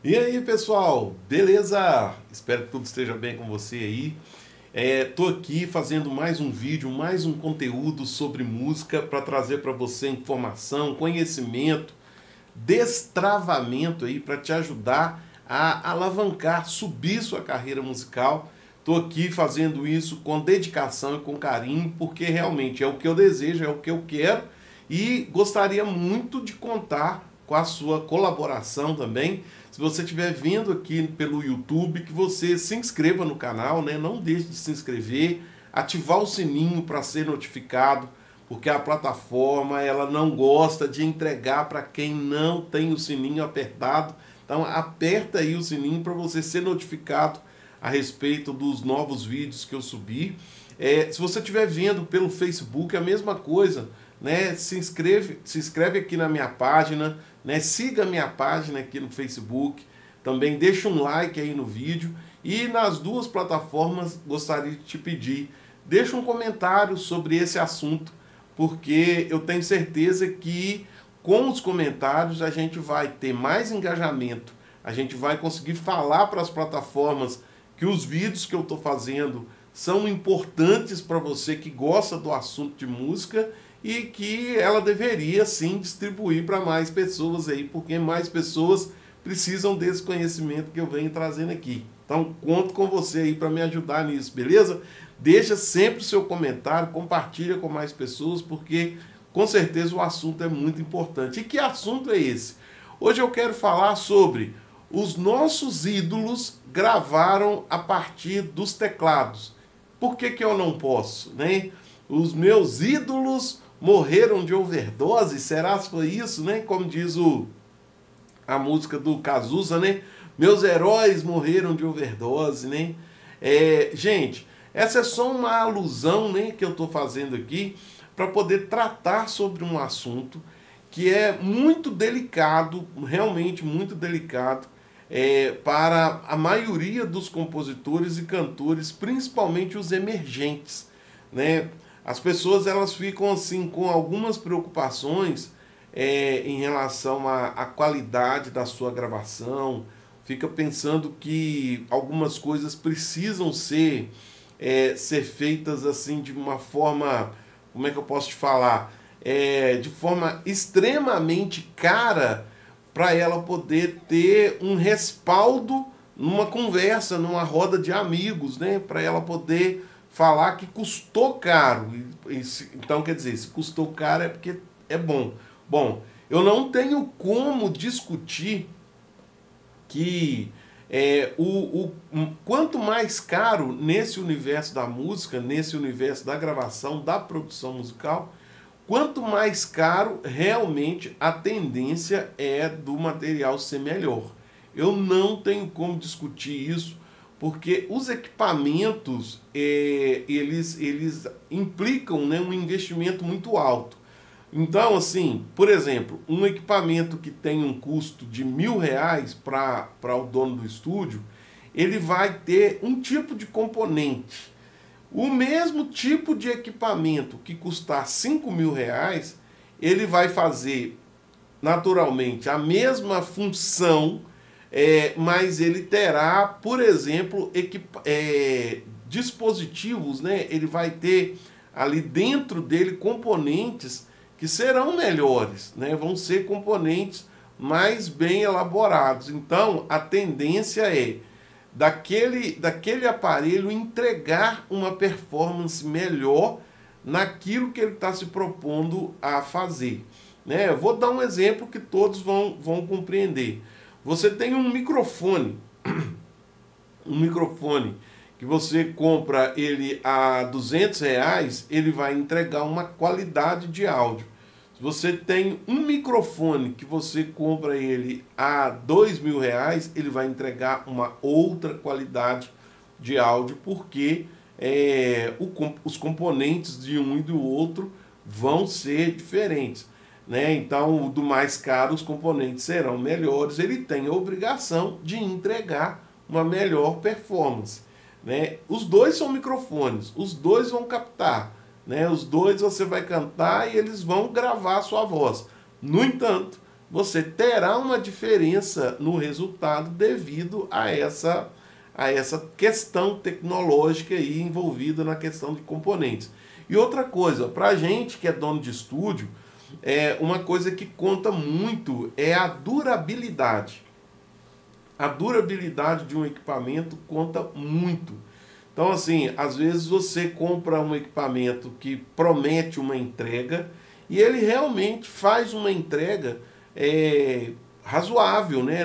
E aí, pessoal, beleza? Espero que tudo esteja bem com você aí. Tô aqui fazendo mais um vídeo, mais um conteúdo sobre música para trazer para você informação, conhecimento, destravamento aí para te ajudar a alavancar, subir sua carreira musical. Tô aqui fazendo isso com dedicação e com carinho, porque realmente é o que eu desejo, é o que eu quero e gostaria muito de contar com a sua colaboração também. Se você estiver vendo aqui pelo YouTube, que você se inscreva no canal, né? Não deixe de se inscrever, ativar o sininho para ser notificado, porque a plataforma ela não gosta de entregar para quem não tem o sininho apertado. Então aperta aí o sininho para você ser notificado a respeito dos novos vídeos que eu subir. Se você estiver vendo pelo Facebook, é a mesma coisa, né? Se inscreve aqui na minha página, né? Siga a minha página aqui no Facebook, também deixa um like aí no vídeo e nas duas plataformas gostaria de te pedir, deixa um comentário sobre esse assunto, porque eu tenho certeza que com os comentários a gente vai ter mais engajamento, a gente vai conseguir falar para as plataformas que os vídeos que eu estou fazendo são importantes para você que gosta do assunto de música e que ela deveria sim distribuir para mais pessoas aí, porque mais pessoas precisam desse conhecimento que eu venho trazendo aqui. Então conto com você aí para me ajudar nisso, beleza? Deixa sempre o seu comentário, compartilha com mais pessoas, porque com certeza o assunto é muito importante. E que assunto é esse? Hoje eu quero falar sobre os nossos ídolos gravaram a partir dos teclados. Por que eu não posso, né? Os meus ídolos morreram de overdose, será que foi isso, né? Como diz a música do Cazuza, né? Meus heróis morreram de overdose, né? Gente, essa é só uma alusão, né, que eu estou fazendo aqui para poder tratar sobre um assunto que é muito delicado, realmente muito delicado, para a maioria dos compositores e cantores, principalmente os emergentes, né? As pessoas elas ficam assim com algumas preocupações em relação à qualidade da sua gravação, fica pensando que algumas coisas precisam ser feitas assim de uma forma, como é que eu posso te falar, de forma extremamente cara para ela poder ter um respaldo numa conversa, numa roda de amigos, né? Para ela poder falar que custou caro. Então, quer dizer, se custou caro é porque é bom. Bom, eu não tenho como discutir que quanto mais caro nesse universo da música, nesse universo da gravação, da produção musical, quanto mais caro, realmente a tendência é do material ser melhor. Eu não tenho como discutir isso, porque os equipamentos, eles implicam, né, um investimento muito alto. Então, assim, por exemplo, um equipamento que tem um custo de R$ 1.000 para o dono do estúdio, ele vai ter um tipo de componente. O mesmo tipo de equipamento que custar R$ 5.000, ele vai fazer naturalmente a mesma função, mas ele terá, por exemplo, dispositivos, né? Ele vai ter ali dentro dele componentes que serão melhores, né? Vão ser componentes mais bem elaborados. Então, a tendência é daquele aparelho entregar uma performance melhor naquilo que ele está se propondo a fazer, né? Eu vou dar um exemplo que todos vão compreender. Você tem um microfone que você compra ele a R$ 200, ele vai entregar uma qualidade de áudio. Se você tem um microfone que você compra ele a R$ 2.000, ele vai entregar uma outra qualidade de áudio, porque os componentes de um e do outro vão ser diferentes, né? Então, do mais caro, os componentes serão melhores, ele tem a obrigação de entregar uma melhor performance, né? Os dois são microfones, os dois vão captar, né? Os dois você vai cantar e eles vão gravar a sua voz. No entanto, você terá uma diferença no resultado devido a essa questão tecnológica aí envolvida na questão de componentes. E outra coisa, para a gente que é dono de estúdio, uma coisa que conta muito é a durabilidade. A durabilidade de um equipamento conta muito. Então, assim, às vezes você compra um equipamento que promete uma entrega e ele realmente faz uma entrega razoável, né?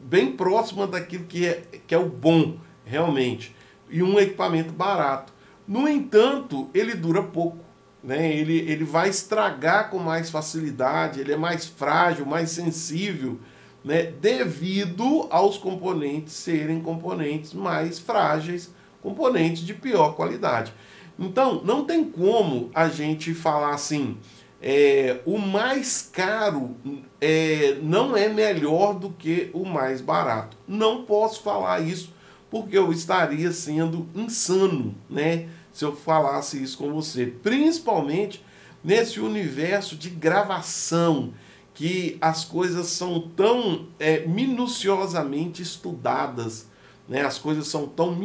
Bem próxima daquilo que é o bom, realmente. E um equipamento barato. No entanto, ele dura pouco, né? Ele vai estragar com mais facilidade, ele é mais frágil, mais sensível, né? Devido aos componentes serem componentes mais frágeis, componentes de pior qualidade. Então, não tem como a gente falar assim, o mais caro não é melhor do que o mais barato. Não posso falar isso porque eu estaria sendo insano, né, se eu falasse isso com você. Principalmente nesse universo de gravação, que as coisas são tão minuciosamente estudadas, né? As coisas são tão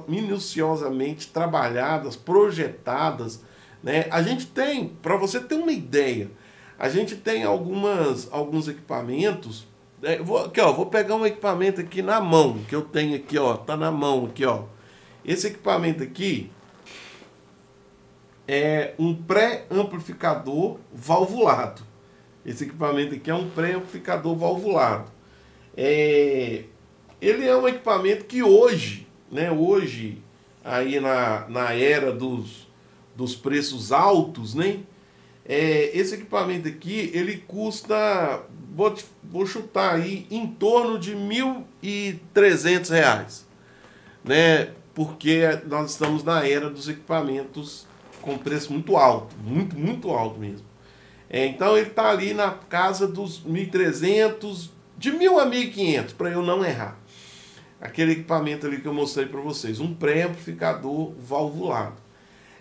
minuciosamente trabalhadas, projetadas, né? A gente tem, para você ter uma ideia, a gente tem alguns equipamentos. Vou pegar um equipamento aqui na mão, que eu tenho aqui, ó, tá na mão aqui, ó. Esse equipamento aqui é um pré-amplificador valvulado. Esse equipamento aqui é um pré-amplificador valvulado. Ele é um equipamento que hoje, né, aí na era dos preços altos, né, esse equipamento aqui, ele custa, vou chutar aí, em torno de R$ 1.300, né, porque nós estamos na era dos equipamentos com preço muito alto, muito alto mesmo. Então ele está ali na casa dos 1.300, de 1.000 a 1.500, para eu não errar. Aquele equipamento ali que eu mostrei para vocês, um pré-amplificador valvulado.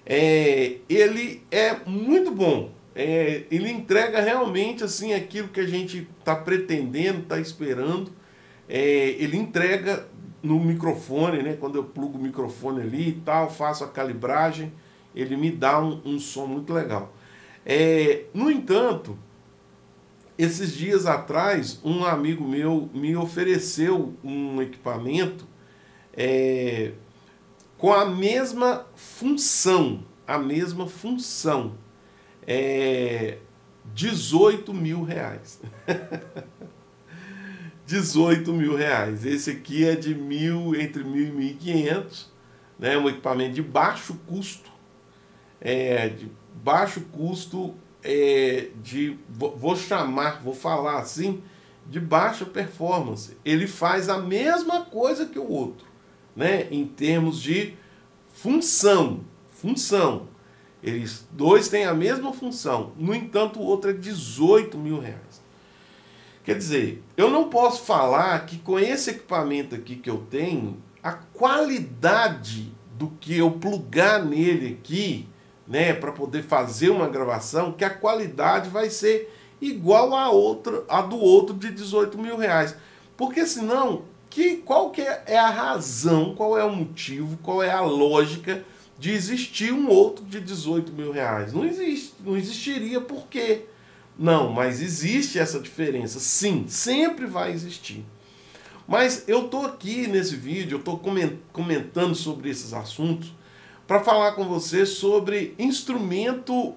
Ele é muito bom. Ele entrega realmente assim aquilo que a gente está pretendendo, está esperando. Ele entrega no microfone, né? Quando eu plugo o microfone ali e tal, faço a calibragem, ele me dá um som muito legal. No entanto, esses dias atrás, um amigo meu me ofereceu um equipamento com a mesma função, R$ 18.000. R$ 18.000. Esse aqui é de entre 1.000 e 1.500, né? Um equipamento de baixo custo, vou falar assim, de baixa performance. Ele faz a mesma coisa que o outro, né, em termos de função. Eles dois têm a mesma função, no entanto o outro é R$ 18.000. Quer dizer, eu não posso falar que com esse equipamento aqui que eu tenho, a qualidade do que eu plugar nele aqui, né, para poder fazer uma gravação, que a qualidade vai ser igual a do outro de R$ 18.000. Porque senão, qual que é a razão, qual é o motivo, qual é a lógica de existir um outro de R$ 18.000? Não existe, não existiria. Por quê? Não, mas existe essa diferença. Sim, sempre vai existir. Mas eu estou aqui nesse vídeo, eu estou comentando sobre esses assuntos para falar com você sobre instrumento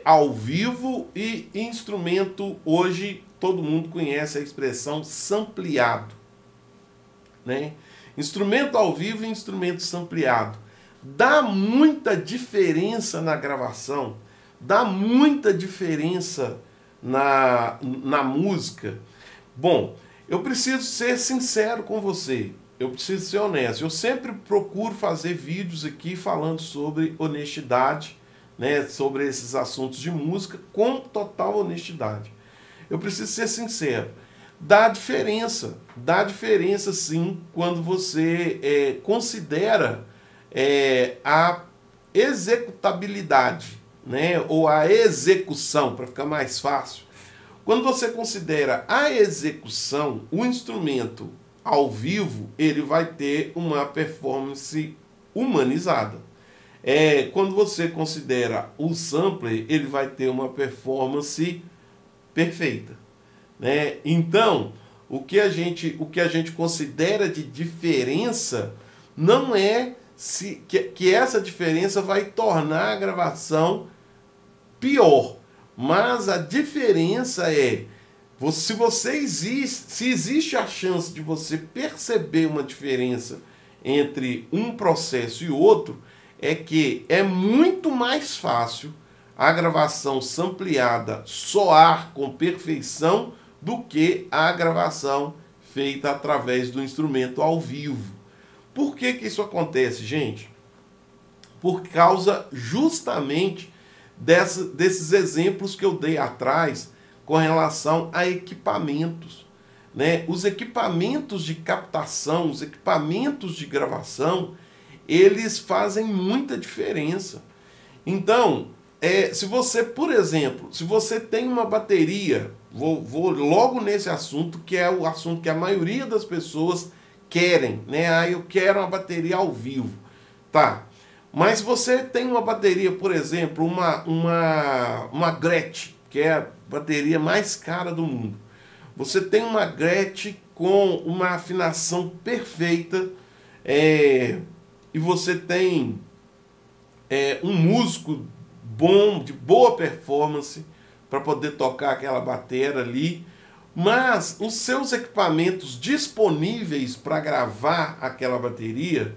ao vivo e instrumento, hoje todo mundo conhece a expressão sampleado, né? Instrumento ao vivo e instrumento sampleado. Dá muita diferença na gravação, dá muita diferença na música. Bom, eu preciso ser sincero com você, eu preciso ser honesto. Eu sempre procuro fazer vídeos aqui falando sobre honestidade, né, sobre esses assuntos de música com total honestidade. Eu preciso ser sincero. Dá diferença sim, quando você considera a executabilidade, né, ou a execução, para ficar mais fácil. Quando você considera a execução, o instrumento ao vivo, ele vai ter uma performance humanizada. Quando você considera o sampler, ele vai ter uma performance perfeita, né? Então, o que a gente considera de diferença não é que essa diferença vai tornar a gravação pior, mas a diferença é se existe a chance de você perceber uma diferença entre um processo e outro, é que é muito mais fácil a gravação sampleada soar com perfeição do que a gravação feita através do instrumento ao vivo. Por que isso acontece, gente? Por causa justamente desses exemplos que eu dei atrás com relação a equipamentos, né? Os equipamentos de captação, os equipamentos de gravação, eles fazem muita diferença. Então, se você, por exemplo, se você tem uma bateria, vou logo nesse assunto, que é o assunto que a maioria das pessoas querem, né? Eu quero uma bateria ao vivo, tá? Mas você tem uma bateria, por exemplo, uma Gretsch, que é a bateria mais cara do mundo. Você tem uma Gretsch com uma afinação perfeita, e você tem um músico bom, de boa performance, para poder tocar aquela bateria ali, mas os seus equipamentos disponíveis para gravar aquela bateria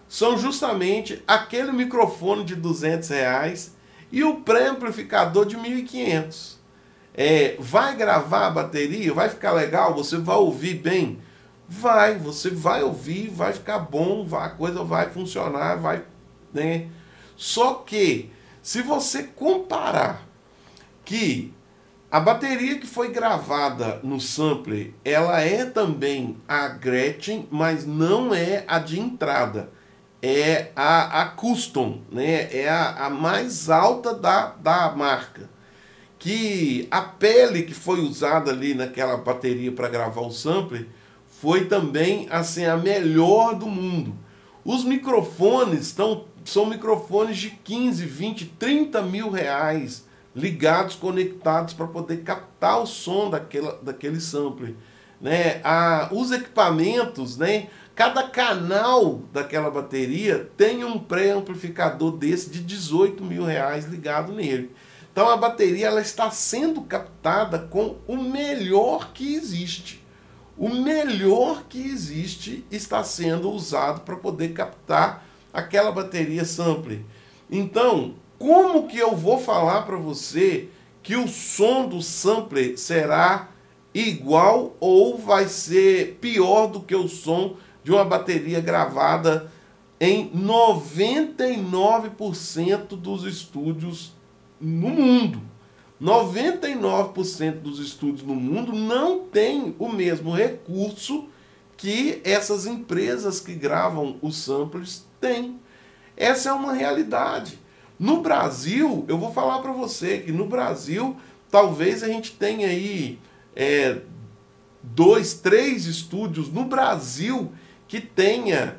são justamente aquele microfone de R$200 e o pré-amplificador de R$1.500. Vai gravar a bateria? Vai ficar legal? Você vai ouvir bem? Você vai ouvir, vai ficar bom, a coisa vai funcionar, né? Só que, se você comparar que a bateria que foi gravada no sampler, ela é também a Gretsch, mas não é a de entrada. É a custom, né? É a mais alta da marca. Que a pele que foi usada ali naquela bateria para gravar o sampler foi também assim, a melhor do mundo. Os microfones são microfones de 15, 20, 30 mil reais ligados, conectados para poder captar o som daquele sampler, né? Os equipamentos, né? Cada canal daquela bateria tem um pré-amplificador desse de 18 mil reais ligado nele. Então a bateria ela está sendo captada com o melhor que existe. O melhor que existe está sendo usado para poder captar aquela bateria sampler. Então, como que eu vou falar para você que o som do sampler será igual ou vai ser pior do que o som de uma bateria gravada em 99% dos estúdios no mundo? 99% dos estúdios no mundo não tem o mesmo recurso que essas empresas que gravam os samplers têm. Essa é uma realidade. No Brasil, eu vou falar para você que no Brasil, talvez a gente tenha aí 2, 3 estúdios no Brasil que tenha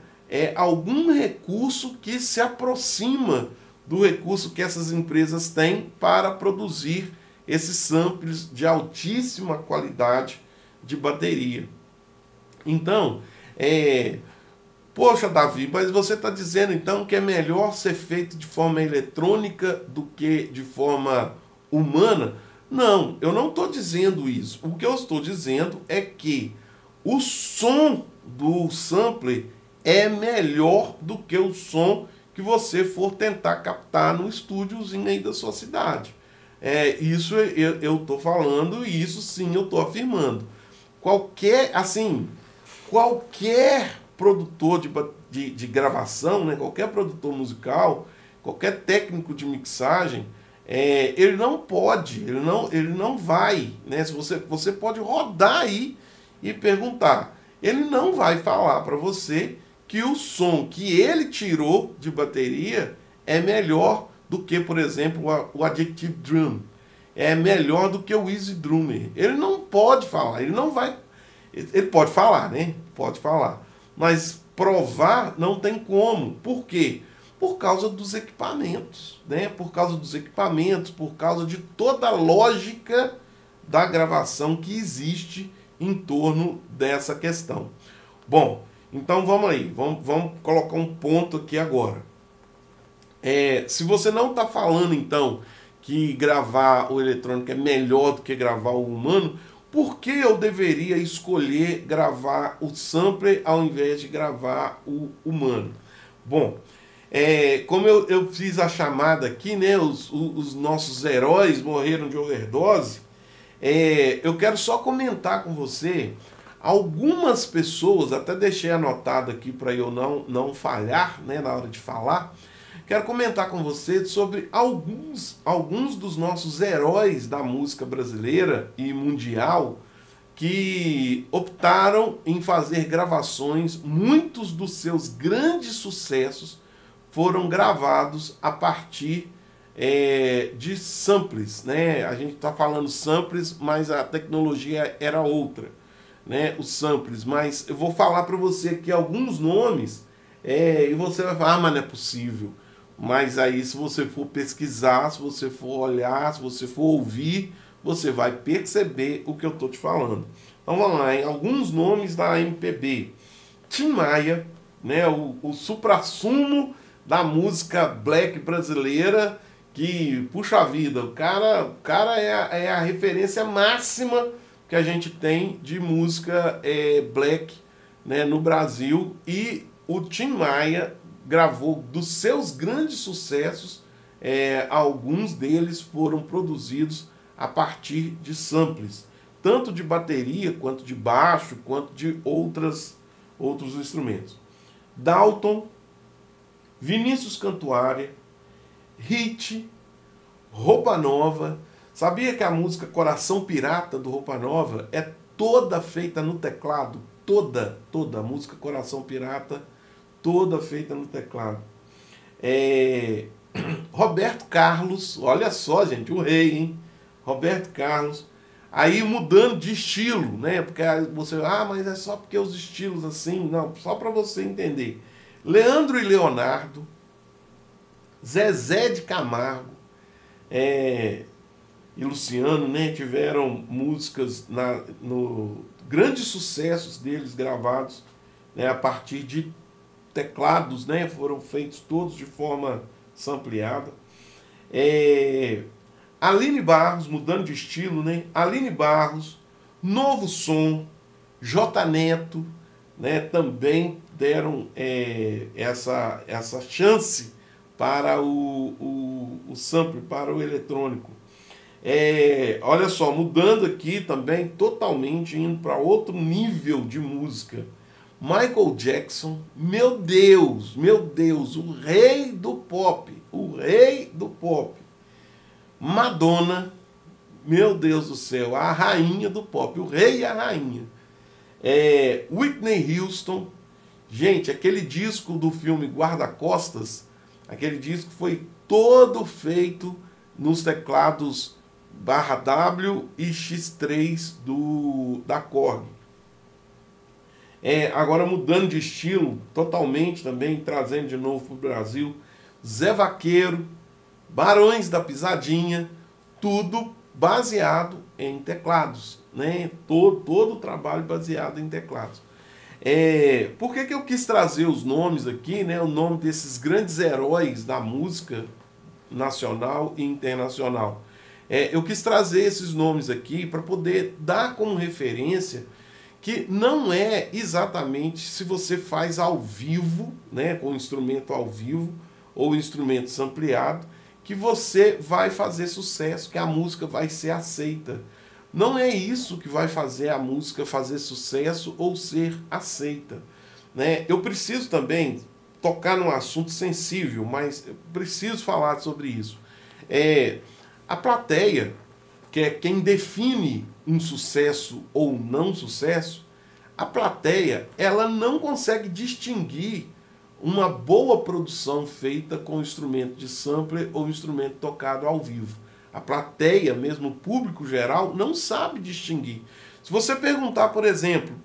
algum recurso que se aproxima do recurso que essas empresas têm para produzir esses samples de altíssima qualidade de bateria. Então, poxa, Davi, mas você está dizendo então que é melhor ser feito de forma eletrônica do que de forma humana? Não, eu não estou dizendo isso. O que eu estou dizendo é que o som do sampler é melhor do que o som que você for tentar captar no estúdiozinho aí da sua cidade. Isso eu estou falando e isso sim eu estou afirmando. Qualquer produtor de gravação, né, qualquer produtor musical, qualquer técnico de mixagem, ele não pode, ele não vai, né? Se você pode rodar aí e perguntar, ele não vai falar para você que o som que ele tirou de bateria é melhor do que, por exemplo, o Addictive Drum. é melhor do que o Easy Drummer. Ele não pode falar, ele não vai... Ele pode falar, né? Pode falar. Mas provar não tem como. Por quê? Por causa dos equipamentos, né? Por causa dos equipamentos, por causa de toda a lógica da gravação que existe em torno dessa questão. Bom, então vamos aí, vamos colocar um ponto aqui agora. Se você não está falando, então, que gravar o eletrônico é melhor do que gravar o humano, por que eu deveria escolher gravar o sampler ao invés de gravar o humano? Bom, como eu fiz a chamada aqui, né, os nossos heróis morreram de overdose, eu quero só comentar com você algumas pessoas, até deixei anotado aqui para eu não falhar, né, na hora de falar. Quero comentar com você sobre alguns dos nossos heróis da música brasileira e mundial que optaram em fazer gravações. Muitos dos seus grandes sucessos foram gravados a partir de samples, né? A gente está falando samples, mas a tecnologia era outra, né? Os samples, mas eu vou falar para você aqui alguns nomes e você vai falar, mas não é possível. Mas aí, se você for pesquisar, se você for olhar, se você for ouvir, você vai perceber o que eu estou te falando. Então vamos lá, em alguns nomes da MPB. Tim Maia, né, o suprassumo da música black brasileira, que, puxa vida, o cara é a referência máxima que a gente tem de música black, né, no Brasil. E o Tim Maia gravou dos seus grandes sucessos, alguns deles foram produzidos a partir de samples, tanto de bateria, quanto de baixo, quanto de outros instrumentos. Dalton, Vinícius Cantuária, Hit, Roupa Nova. Sabia que a música Coração Pirata do Roupa Nova é toda feita no teclado? Toda a música Coração Pirata, toda feita no teclado. Roberto Carlos, olha só, gente, o rei, hein? Roberto Carlos. Aí mudando de estilo, né? Porque você, mas é só porque os estilos assim. Não, só para você entender. Leandro e Leonardo, Zezé de Camargo e Luciano, né? Tiveram músicas grandes sucessos deles gravados, né, a partir de teclados, né, foram feitos todos de forma sampleada. Aline Barros, mudando de estilo, né? Aline Barros, Novo Som, J Neto, né, também deram essa chance para o sample, para o eletrônico. Olha só, mudando aqui também, totalmente indo para outro nível de música. Michael Jackson, meu Deus, o rei do pop, Madonna, meu Deus do céu, a rainha do pop, o rei e a rainha. Whitney Houston, gente, aquele disco do filme Guarda-Costas, aquele disco foi todo feito nos teclados /W e X3 da Korg. Agora mudando de estilo totalmente também, trazendo de novo para o Brasil, Zé Vaqueiro, Barões da Pisadinha, tudo baseado em teclados, né? Todo o trabalho baseado em teclados. Por que eu quis trazer os nomes aqui, né? O nome desses grandes heróis da música nacional e internacional. Eu quis trazer esses nomes aqui para poder dar como referência que não é exatamente se você faz ao vivo, né, com o instrumento ao vivo ou instrumento sampleado, que você vai fazer sucesso, que a música vai ser aceita. Não é isso que vai fazer a música fazer sucesso ou ser aceita, né? Eu preciso também tocar num assunto sensível, mas eu preciso falar sobre isso. A plateia, que é quem define um sucesso ou não sucesso, a plateia, ela não consegue distinguir uma boa produção feita com instrumento de sampler ou instrumento tocado ao vivo. A plateia, mesmo o público geral, não sabe distinguir. Se você perguntar, por exemplo,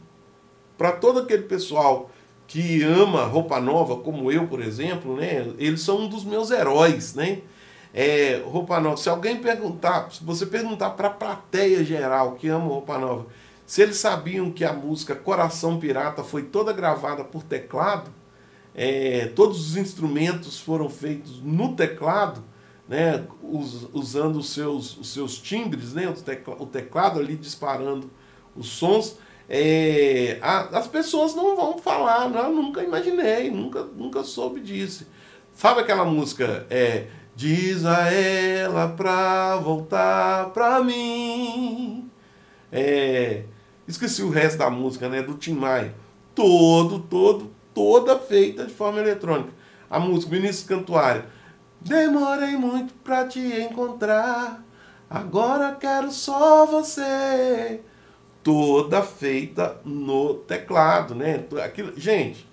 para todo aquele pessoal que ama roupa nova, como eu, por exemplo, né, eles são um dos meus heróis, né? Roupa nova. Se alguém perguntar, se você perguntar para a plateia geral que ama roupa nova, se eles sabiam que a música Coração Pirata foi toda gravada por teclado, todos os instrumentos foram feitos no teclado, né, usando os seus timbres, né, o teclado ali disparando os sons, as pessoas não vão falar, não, nunca imaginei, nunca soube disso. Sabe aquela música, diz a ela pra voltar pra mim, esqueci o resto da música, né, do Tim Maia, toda feita de forma eletrônica. A música Vinícius Cantuária, demorei muito pra te encontrar, agora quero só você, toda feita no teclado, né? Gente,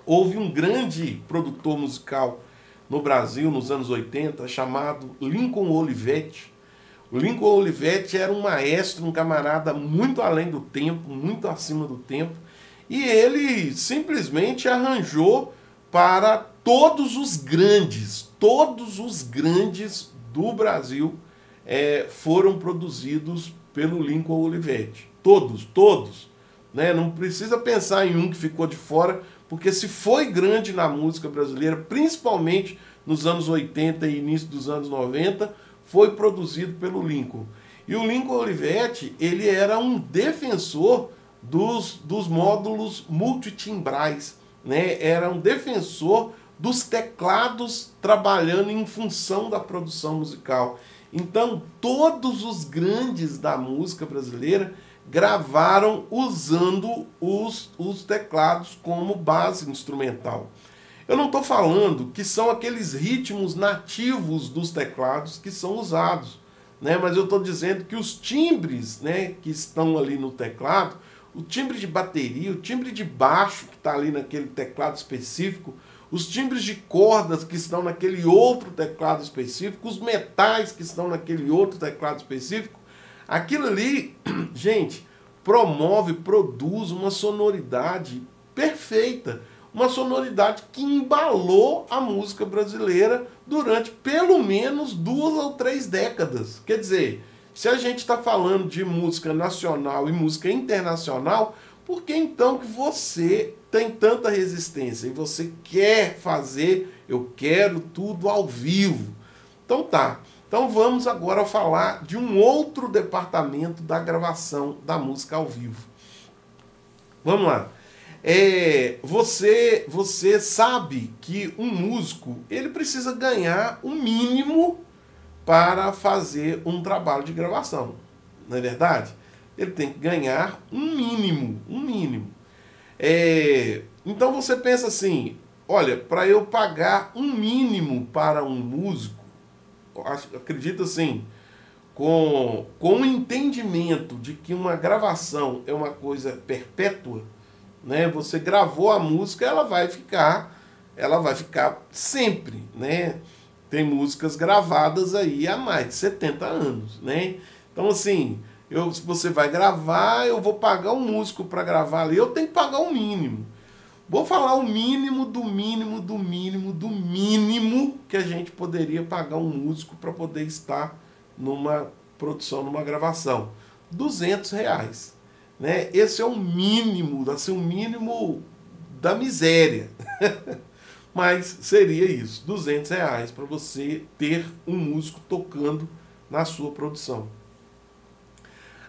houve um grande produtor musical no Brasil nos anos 80 chamado Lincoln Olivetti. O Lincoln Olivetti era um maestro, um camarada muito além do tempo, muito acima do tempo, e ele simplesmente arranjou para todos os grandes do Brasil foram produzidos pelo Lincoln Olivetti. Todos. Né? Não precisa pensar em um que ficou de fora, porque se foi grande na música brasileira, principalmente nos anos 80 e início dos anos 90, foi produzido pelo Lincoln. E o Lincoln Olivetti, ele era um defensor dos módulos multitimbrais, né? Era um defensor dos teclados trabalhando em função da produção musical. Então, todos os grandes da música brasileira gravaram usando os teclados como base instrumental. Eu não estou falando que são aqueles ritmos nativos dos teclados que são usados, né? Mas eu estou dizendo que os timbres, né, que estão ali no teclado, o timbre de bateria, o timbre de baixo que está ali naquele teclado específico, os timbres de cordas que estão naquele outro teclado específico, os metais que estão naquele outro teclado específico, aquilo ali, gente, produz uma sonoridade perfeita, uma sonoridade que embalou a música brasileira durante pelo menos 2 ou 3 décadas. Quer dizer, se a gente está falando de música nacional e música internacional, por que então que você tem tanta resistência e você quer fazer, eu quero tudo ao vivo? Então tá, então vamos agora falar de um outro departamento da gravação da música ao vivo. Vamos lá. Você sabe que um músico ele precisa ganhar o mínimo para fazer um trabalho de gravação, não é verdade? Ele tem que ganhar um mínimo. Então você pensa assim, olha, para eu pagar um mínimo para um músico, acredito assim, com o entendimento de que uma gravação é uma coisa perpétua, né? Você gravou a música, ela vai ficar sempre, né? Tem músicas gravadas aí há mais de 70 anos, né? Então assim, se você vai gravar, eu vou pagar um músico para gravar ali, eu tenho que pagar o mínimo. Vou falar o mínimo do mínimo que a gente poderia pagar um músico para poder estar numa produção, numa gravação. R$200. Né? Esse é o mínimo, assim, o mínimo da miséria. Mas seria isso, R$200 para você ter um músico tocando na sua produção.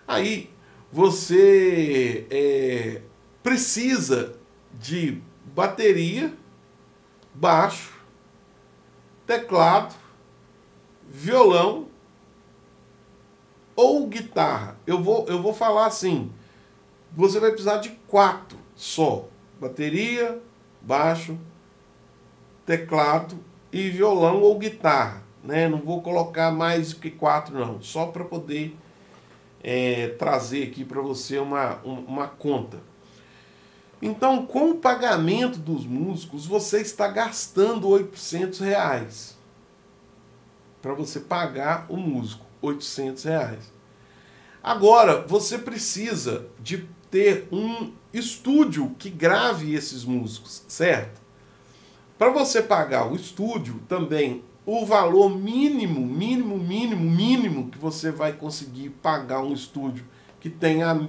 Aí você precisa de bateria, baixo, teclado, violão ou guitarra. Eu vou falar assim, você vai precisar de 4 só. Bateria, baixo, teclado e violão ou guitarra. Né? Não vou colocar mais do que 4 não, só para poder trazer aqui para você uma conta. Então, com o pagamento dos músicos, você está gastando R$800. para você pagar o músico, R$ 800. Agora, você precisa de ter um estúdio que grave esses músicos, certo? Para você pagar o estúdio, também o valor mínimo que você vai conseguir pagar um estúdio que tenha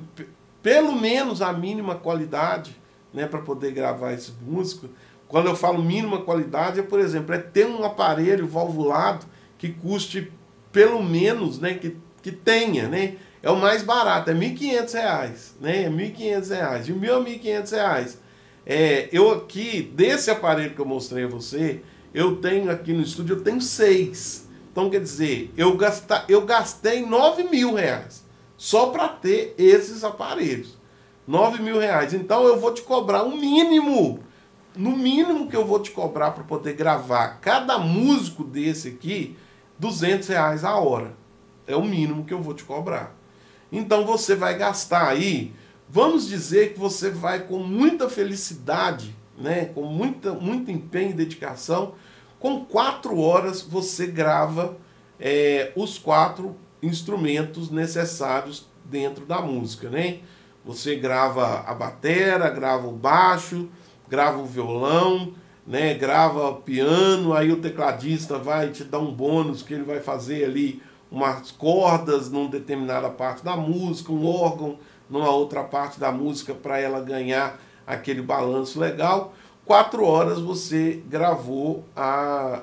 pelo menos a mínima qualidade, né, para poder gravar esse músico. Quando eu falo mínima qualidade, é, por exemplo, é ter um aparelho valvulado que custe pelo menos, né, que tenha, né? É o mais barato, é R$ 1.500, né? É R$ 1.500. E o meu é R$ 1.500. Eu aqui, desse aparelho que eu mostrei a você, eu tenho aqui no estúdio, eu tenho 6. Então, quer dizer, eu gastei R$ 9.000 só para ter esses aparelhos. R$ 9.000. Então, eu vou te cobrar um mínimo. No mínimo que eu vou te cobrar para poder gravar cada músico desse aqui, R$ 200 a hora. É o mínimo que eu vou te cobrar. Então você vai gastar aí, vamos dizer que você vai com muita felicidade, né, com muito empenho e dedicação, com 4 horas você grava os 4 instrumentos necessários dentro da música, né? Você grava a batera, grava o baixo, grava o violão, né, grava o piano, aí o tecladista vai te dar um bônus que ele vai fazer ali umas cordas numa determinada parte da música, um órgão numa outra parte da música para ela ganhar aquele balanço legal. 4 horas você gravou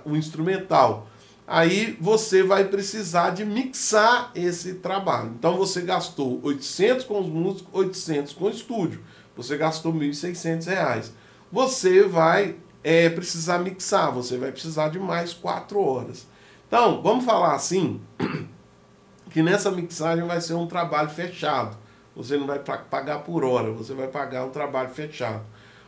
o instrumental. Aí você vai precisar de mixar esse trabalho. Então você gastou 800 com os músicos, 800 com o estúdio. Você gastou R$ 1.600. Você vai precisar mixar, você vai precisar de mais 4 horas. Então, vamos falar assim, que nessa mixagem vai ser um trabalho fechado. Você não vai pagar por hora, você vai pagar um trabalho fechado.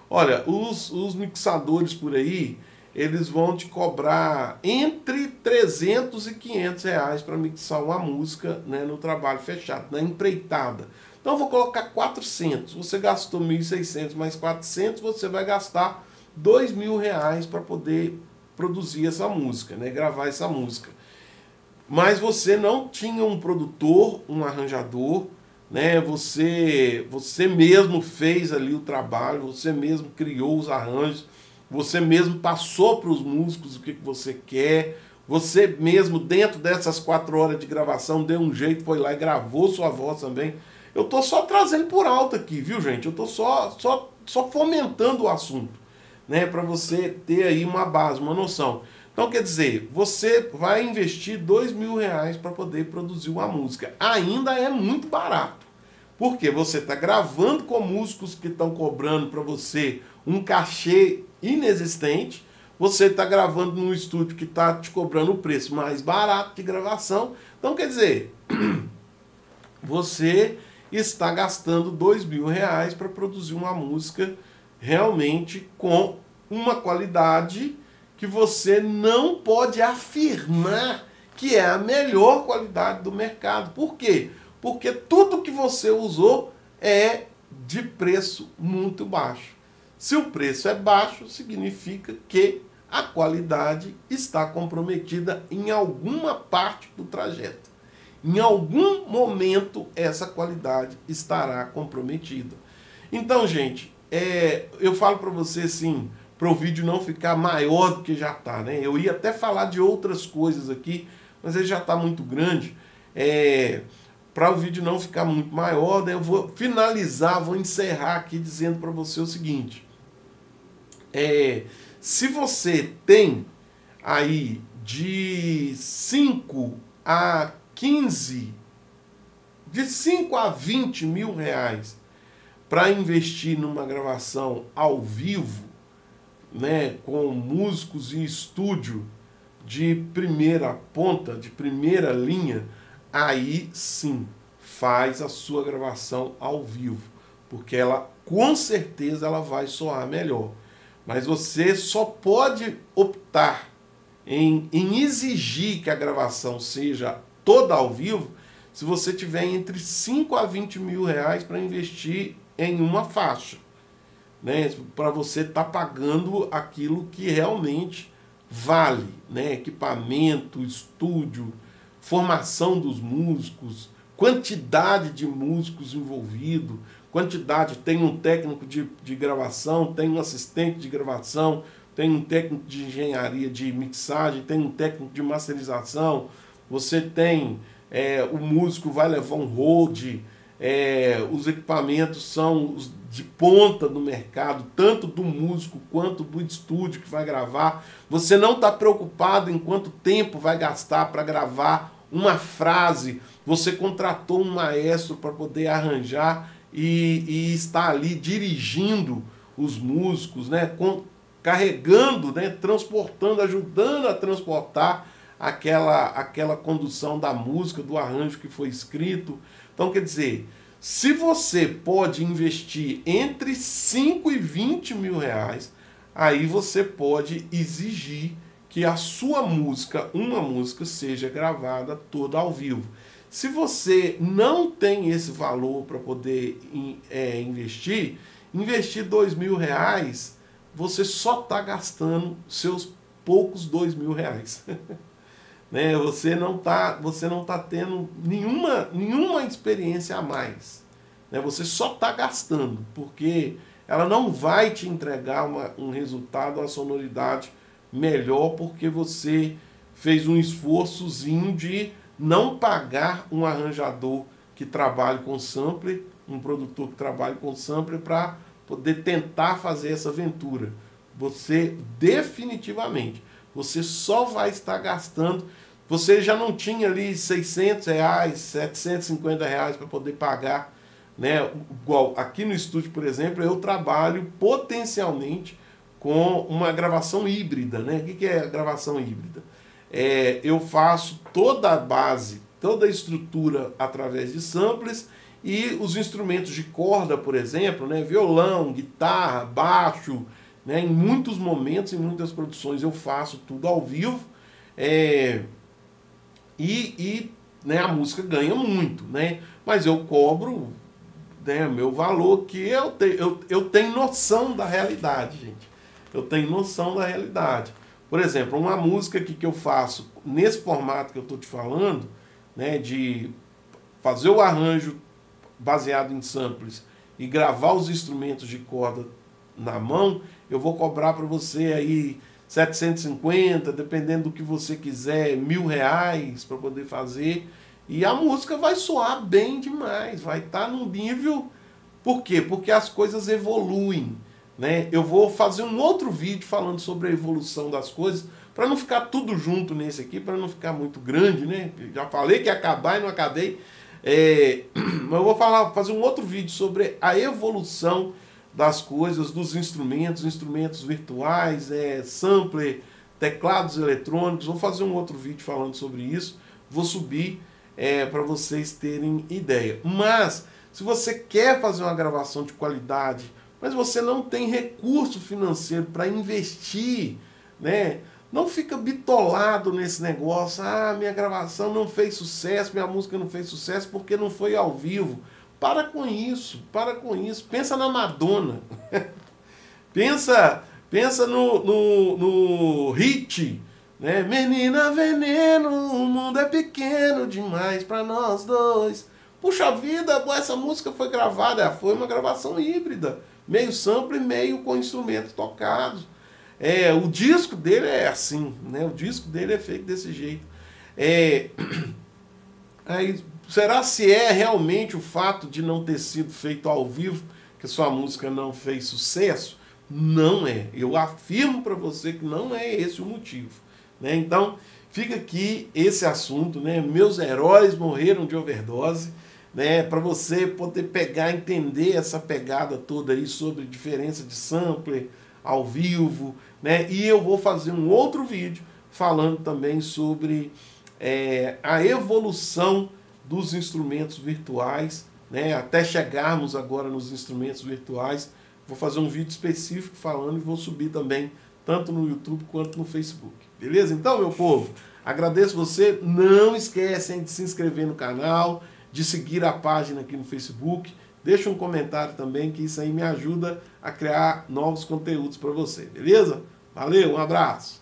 Olha, os mixadores por aí, eles vão te cobrar entre 300 e 500 reais para mixar uma música, né, no trabalho fechado, na empreitada. Então, eu vou colocar 400. Você gastou 1.600 mais 400, você vai gastar R$ 2.000 para poder produzir essa música, né, gravar essa música. Mas você não tinha um produtor, um arranjador, né? Você mesmo fez ali o trabalho, você mesmo criou os arranjos, você mesmo passou para os músicos o que você quer, você mesmo dentro dessas 4 horas de gravação deu um jeito, foi lá e gravou sua voz também. Eu tô só trazendo por alto aqui, viu, gente? Eu tô só fomentando o assunto, né, para você ter aí uma base, uma noção. Então, quer dizer, você vai investir R$ 2.000 para poder produzir uma música. Ainda é muito barato, porque você está gravando com músicos que estão cobrando para você um cachê inexistente, você está gravando num estúdio que está te cobrando o preço mais barato de gravação. Então, quer dizer, você está gastando R$ 2.000 para produzir uma música realmente com uma qualidade que você não pode afirmar que é a melhor qualidade do mercado. Por quê? Porque tudo que você usou é de preço muito baixo. Se o preço é baixo, significa que a qualidade está comprometida em alguma parte do trajeto. Em algum momento, essa qualidade estará comprometida. Então, gente, eu falo para você assim, para o vídeo não ficar maior do que já está, né? Eu ia até falar de outras coisas aqui, mas ele já está muito grande. Para o vídeo não ficar muito maior, né, eu vou finalizar, vou encerrar aqui dizendo para você o seguinte. Se você tem aí de 5 a 15, de 5 a 20 mil reais para investir numa gravação ao vivo, né, com músicos em estúdio de primeira ponta, de primeira linha, aí sim faz a sua gravação ao vivo, porque ela com certeza ela vai soar melhor. Mas você só pode optar em exigir que a gravação seja toda ao vivo se você tiver entre 5 a 20 mil reais para investir em uma faixa, né? Para você estar pagando aquilo que realmente vale, né? Equipamento, estúdio, formação dos músicos, quantidade de músicos envolvidos, quantidade, tem um técnico de gravação, tem um assistente de gravação, tem um técnico de engenharia de mixagem, tem um técnico de masterização, você tem, o músico vai levar um Rode, os equipamentos são os de ponta no mercado, tanto do músico quanto do estúdio que vai gravar. Você não está preocupado em quanto tempo vai gastar para gravar uma frase, você contratou um maestro para poder arranjar e está ali dirigindo os músicos, né, carregando, né, transportando, ajudando a transportar aquela condução da música, do arranjo que foi escrito. Então, quer dizer, se você pode investir entre 5 e 20 mil reais, aí você pode exigir que a sua música, uma música, seja gravada toda ao vivo. Se você não tem esse valor para poder investir R$2.000, você só está gastando seus poucos R$2.000. Né? Você não tá tendo nenhuma experiência a mais. Né? Você só está gastando, porque ela não vai te entregar um resultado, uma sonoridade melhor, porque você fez um esforçozinho de não pagar um arranjador que trabalhe com sampler, um produtor que trabalhe com sampler, para poder tentar fazer essa aventura. Você definitivamente, você só vai estar gastando. Você já não tinha ali R$600, R$750 para poder pagar, né? Igual aqui no estúdio, por exemplo, eu trabalho potencialmente com uma gravação híbrida, né? O que é a gravação híbrida? Eu faço toda a base, toda a estrutura através de samples, e os instrumentos de corda, por exemplo, né? Violão, guitarra, baixo, né? Em muitos momentos, em muitas produções eu faço tudo ao vivo, né, a música ganha muito, né? Mas eu cobro, né, meu valor, que eu tenho noção da realidade, gente. Eu tenho noção da realidade. Por exemplo, uma música que eu faço nesse formato que eu estou te falando, né, de fazer o arranjo baseado em samples e gravar os instrumentos de corda na mão, eu vou cobrar para você aí 750, dependendo do que você quiser, R$1.000 para poder fazer. E a música vai soar bem demais, vai estar num nível... Por quê? Porque as coisas evoluem. Né? Eu vou fazer um outro vídeo falando sobre a evolução das coisas, para não ficar tudo junto nesse aqui, para não ficar muito grande, né? Já falei que ia acabar e não acabei. Mas eu vou fazer um outro vídeo sobre a evolução das coisas, dos instrumentos virtuais, sampler, teclados eletrônicos. Vou fazer um outro vídeo falando sobre isso. Vou subir para vocês terem ideia. Mas, se você quer fazer uma gravação de qualidade, mas você não tem recurso financeiro para investir, né? Não fica bitolado nesse negócio. Ah, minha gravação não fez sucesso, minha música não fez sucesso porque não foi ao vivo. Para com isso, para com isso. Pensa na Madonna. pensa no hit, né? Menina Veneno, o mundo é pequeno demais para nós dois. Puxa vida, essa música foi gravada, foi uma gravação híbrida. Meio sample, meio com instrumentos tocados. O disco dele é assim, né? O disco dele é feito desse jeito. Aí, será se é realmente o fato de não ter sido feito ao vivo que sua música não fez sucesso? Não é. Eu afirmo para você que não é esse o motivo. Né? Então, fica aqui esse assunto, né? Meus heróis morreram de overdose. Né, para você poder pegar, entender essa pegada toda aí sobre diferença de sampler ao vivo, né? E eu vou fazer um outro vídeo falando também sobre a evolução dos instrumentos virtuais, né? Até chegarmos agora nos instrumentos virtuais. Vou fazer um vídeo específico falando e vou subir também tanto no YouTube quanto no Facebook. Beleza? Então, meu povo, agradeço você. Não esquecem de se inscrever no canal, de seguir a página aqui no Facebook. Deixa um comentário também, que isso aí me ajuda a criar novos conteúdos para você, beleza? Valeu, um abraço!